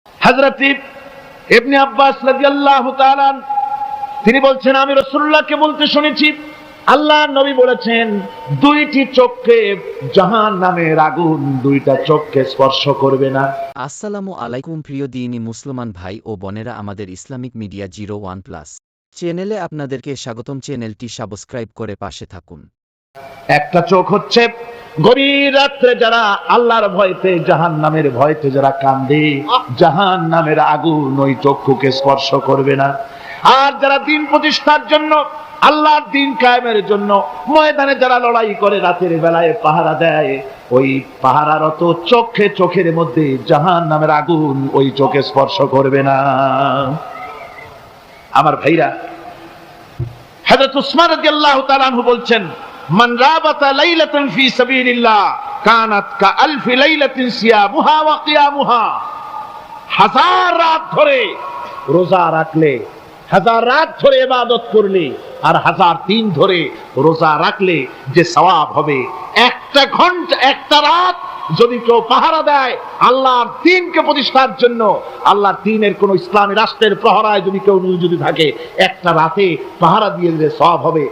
হযরত ইবনে আব্বাস রাদিয়াল্লাহু তাআলা তিনি বলছেন, আমি রাসূলুল্লাহকে বলতে শুনেছি, আল্লাহর নবী বলেছেন, দুইটি চোখকে জাহান্নামের আগুন দুইটা চোখকে স্পর্শ করবে না। আসসালামু আলাইকুম প্রিয় দিনী মুসলমান ভাই ও বোনেরা, আমাদের ইসলামিক মিডিয়া 01+ চ্যানেলে আপনাদেরকে স্বাগতম। চ্যানেলটি সাবস্ক্রাইব করে পাশে থাকুন। একটা চোখ হচ্ছে গভীর রাত্রে যারা আল্লাহর ভয়তে জাহান্নামের ভয়তে যারা কান্দে, জাহান্নামের আগুন ওই চক্ষুকে স্পর্শ করবে না। আর যারা দিন প্রতিষ্ঠার জন্য, আল্লাহর দিন কায়েমের জন্য ময়দানে যারা লড়াই করে, রাতের বেলায় পাহারা দেয়, ওই পাহারারত চোখের মধ্যে জাহান্নামের আগুন ওই চোখে স্পর্শ করবে না। আমার ভাইরা, হযরত উসমান রাদিয়াল্লাহু তাআলা আনহু বলছেন, মান রাবাতা লাইলাতান ফি সাবিলিল্লাহ কানাত কাআলফি লাইলাতিন সিয়ামুহা ওয়া কিয়ামুহা। হাজার রাত ধরে রোজা রাখলে, হাজার রাত ধরে ইবাদত করলে, আর হাজার দিন ধরে রোজা রাখলে যে সওয়াব হবে, একটা ঘন্টা একটা রাত যদি কেউ পাহারা দেয় আল্লাহর দ্বীনকে প্রতিষ্ঠার জন্য, আল্লাহর দ্বীনের কোন ইসলামী রাষ্ট্রের প্রহরায় যদি কেউ যদি থাকে, একটা রাতে পাহারা দিয়ে দিলে সওয়াব হবে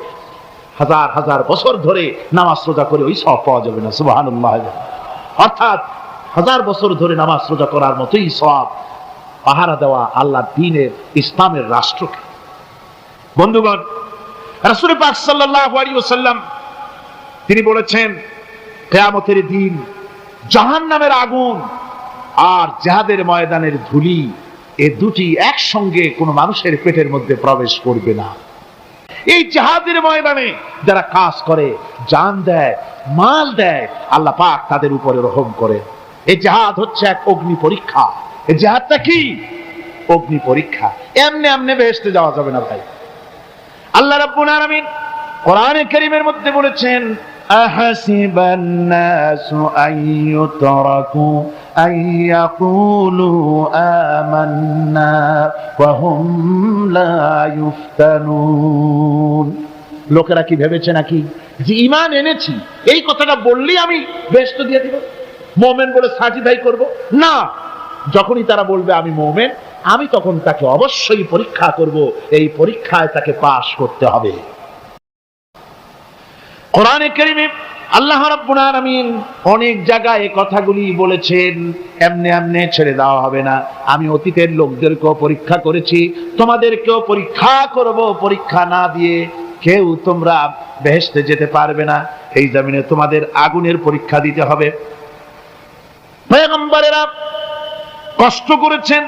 হাজার হাজার বছর ধরে নামাজ রোজা করে ওই সওয়াব পাওয়া যাবে না। সুবহানাল্লাহ। অর্থাৎ হাজার বছর ধরে নামাজ রোজা করার মতোই সওয়াব পাহারা দেওয়া আল্লাহর দ্বীনের ইসলামের রাষ্ট্রকে। বন্ধুগণ, রাসূল পাক সাল্লাল্লাহু আলাইহি ওয়াসাল্লাম তিনি বলেছেন, কিয়ামতের দিন জাহান্নামের আগুন আর জিহাদের ময়দানের ধুলি, এই দুটি একসঙ্গে কোনো মানুষের পেটের মধ্যে প্রবেশ করবে না। এই জিহাদের ময়দানে যারা কাজ করে, জান দেয়, মাল দেয়, আল্লাহ পাক তাদের উপরে রহম করে। এই জিহাদ হচ্ছে এক অগ্নি পরীক্ষা। এই জিহাদটা কি? অগ্নি পরীক্ষা। এমনি এমনি বেহেশতে যাওয়া যাবে না ভাই। আল্লাহ রাব্বুল আলামিন কোরআনে কারীমের মধ্যে বলেছেন, আহাসিবান নাসু আইয়ুতরাকু আইয়াকুলু আমান্না ওয়া হুম লা ইফতানুন। লোকেরা কি ভেবেছে নাকি যে ঈমান এনেছি এই কথাটা বললেই আমি বেহেশত দিয়ে দিব, মুমিন বলে সার্টিফাই করব? না, যখনই তারা বলবে আমি মুমিন, আমি তখন তাকে অবশ্যই পরীক্ষা করব। এই পরীক্ষায় তাকে পাশ করতে হবে। কোরআনে কারীমে আল্লাহ রাব্বুল আলামিন অনেক জায়গায় এই কথাগুলি বলেছেন। এমনি এমনি ছেড়ে দেওয়া হবে না। আমি অতীতের লোকদেরকেও পরীক্ষা করেছি, তোমাদেরকেও পরীক্ষা করব। পরীক্ষা না দিয়ে কেউ তোমরা বেহেশতে যেতে পারবে না। এই জমিনে তোমাদের আগুনের পরীক্ষা দিতে হবে। পয়গম্বরেরা কষ্ট করেছেন,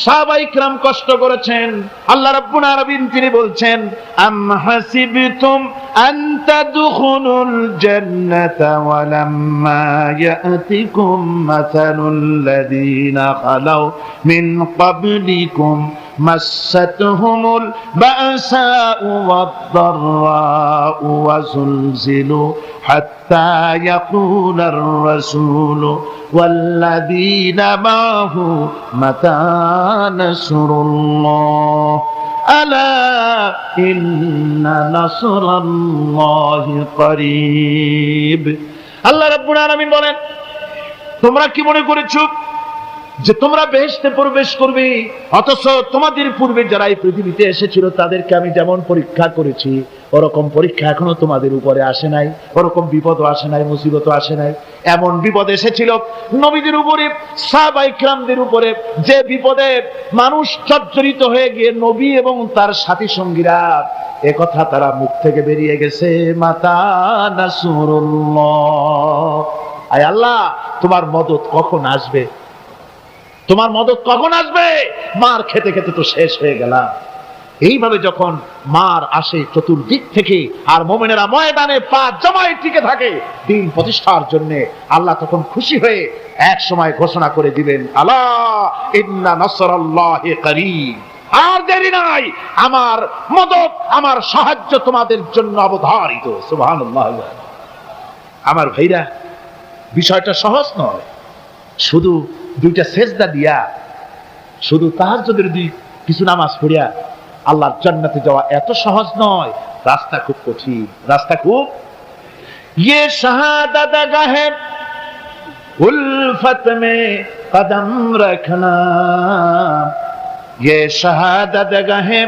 সাহাবায়ে কিরাম কষ্ট করেছেন। আল্লাহ রাব্বুল আলামিন তিনি বলছেন, আম হাসিবতুম আন তাদখুলুল জান্নাতা ওয়া লাম্মা ইয়াতিকুম মাসালুল লাযীনা খালাউ মিন ক্বাবলিকুম মাসাতহুমুল বাসাউ ওয়াদ-দাররাউ ওয়া যুলজিলু হাত্তা ইয়াকুলার রাসূলু والذين معه متى نصر الله ألا إن نصر الله قريب। আল্লাহ রাব্বুল আলামিন বলেন, তোমরা কি মনে করেছো যে তোমরা বেহেশতে প্রবেশ করবে, অথচ তোমাদের পূর্বে যারা এই পৃথিবীতে এসেছিল তাদেরকে আমি যেমন পরীক্ষা করেছি ওরকম পরীক্ষা এখনো তোমাদের উপরে আসে নাই, ওরকম বিপদও আসে নাই, মুসিবতও আসে নাই। এমন বিপদ এসেছিল নবীদের উপরে, সাহাবায়ে কিরামদের উপরে, যে বিপদে মানুষ জর্জরিত হয়ে গিয়ে নবী এবং তার সাথী সঙ্গীরা একথা তারা মুখ থেকে বেরিয়ে গেছে, মাতা নাসরুল্লাহ, আয় আল্লাহ তোমার মদদ কখন আসবে, তোমার মদদ কখন আসবে? মার খেতে খেতে তো শেষ হয়ে গেলাম। এইভাবে যখন মার আসে চতুর্দিক থেকে, আর মুমিনেরা ময়দানে পা জমায়ে টিকে থাকে দিন প্রতিষ্ঠার জন্য, আল্লাহ তখন খুশি হয়ে এক সময় ঘোষণা করে দিবেন, আলা ইন্না নাসরাল্লাহি করিব, আর দেরি নাই, আমার মদদ, আমার সাহায্য তোমাদের জন্য অবধারিত। সুবহানাল্লাহ। আমার ভাইরা, বিষয়টা সহজ নয়। শুধু দুইটা সেজদা দিয়া, শুধু তাহাজ্জুদের কিছু নামাজ পড়িয়া আল্লাহর জান্নাতে যাওয়া এত সহজ নয়। রাস্তা খুব কঠিন, রাস্তা খুব। ये शहादत गाहे उल्फत में कदम रखना, ये शहादत गहे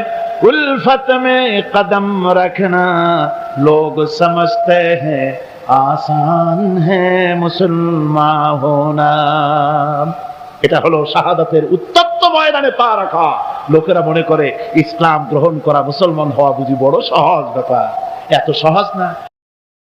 उल्फत में कदम रखना, लोग समझते हैं आसान है मुसलमान होना। এটা হলো শাহাদাতের উত্তপ্ত ময়দানে পা রাখা। লোকেরা মনে করে ইসলাম গ্রহণ করা, মুসলমান হওয়া বুঝি বড় সহজ ব্যাপার। এত সহজ না।